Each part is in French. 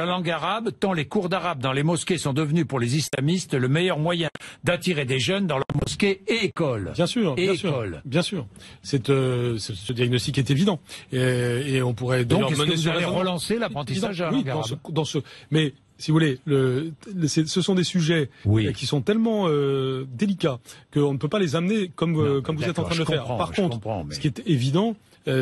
la langue arabe, tant les cours d'arabe dans les mosquées sont devenus pour les islamistes le meilleur moyen d'attirer des jeunes dans leurs mosquées et écoles. Bien sûr, et bien écoles. sûr, bien sûr. Ce diagnostic est évident. Et on pourrait donc mener vous ce allez raisonnement. relancer l'apprentissage de la langue arabe. Mais si vous voulez, ce sont des sujets qui sont tellement délicats qu'on ne peut pas les amener comme vous êtes en train de le faire. Par contre, ce qui est évident,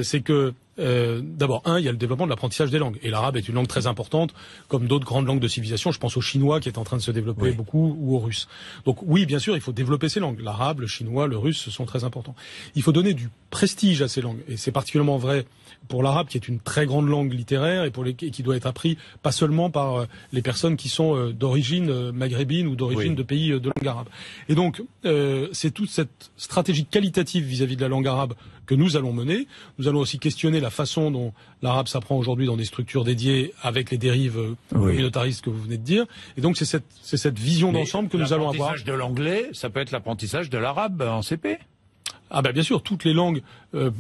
c'est que d'abord, il y a le développement de l'apprentissage des langues. Et l'arabe est une langue très importante, comme d'autres grandes langues de civilisation. Je pense au chinois qui est en train de se développer beaucoup, ou au russe. Donc oui, bien sûr, il faut développer ces langues. L'arabe, le chinois, le russe, ce sont très importants. Il faut donner du prestige à ces langues. Et c'est particulièrement vrai pour l'arabe, qui est une très grande langue littéraire et qui doit être appris pas seulement par les personnes qui sont d'origine maghrébine ou d'origine de pays de langue arabe. Et donc, c'est toute cette stratégie qualitative vis-à-vis de la langue arabe que nous allons mener. Nous allons aussi questionner la façon dont l'arabe s'apprend aujourd'hui dans des structures dédiées avec les dérives communautaristes que vous venez de dire. Et donc, c'est cette vision d'ensemble que nous allons avoir. L'apprentissage de l'anglais, ça peut être l'apprentissage de l'arabe en CP. Ah ben bien sûr, toutes les langues. Il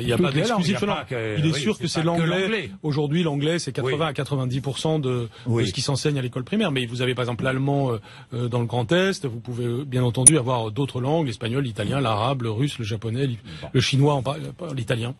n'y a pas d'exclusif langue. Il est sûr que c'est l'anglais. Aujourd'hui, l'anglais, c'est 80 à 90% de ce qui s'enseigne à l'école primaire. Mais vous avez par exemple l'allemand dans le Grand Est. Vous pouvez bien entendu avoir d'autres langues, l'espagnol, l'italien, l'arabe, le russe, le japonais, le chinois, l'italien.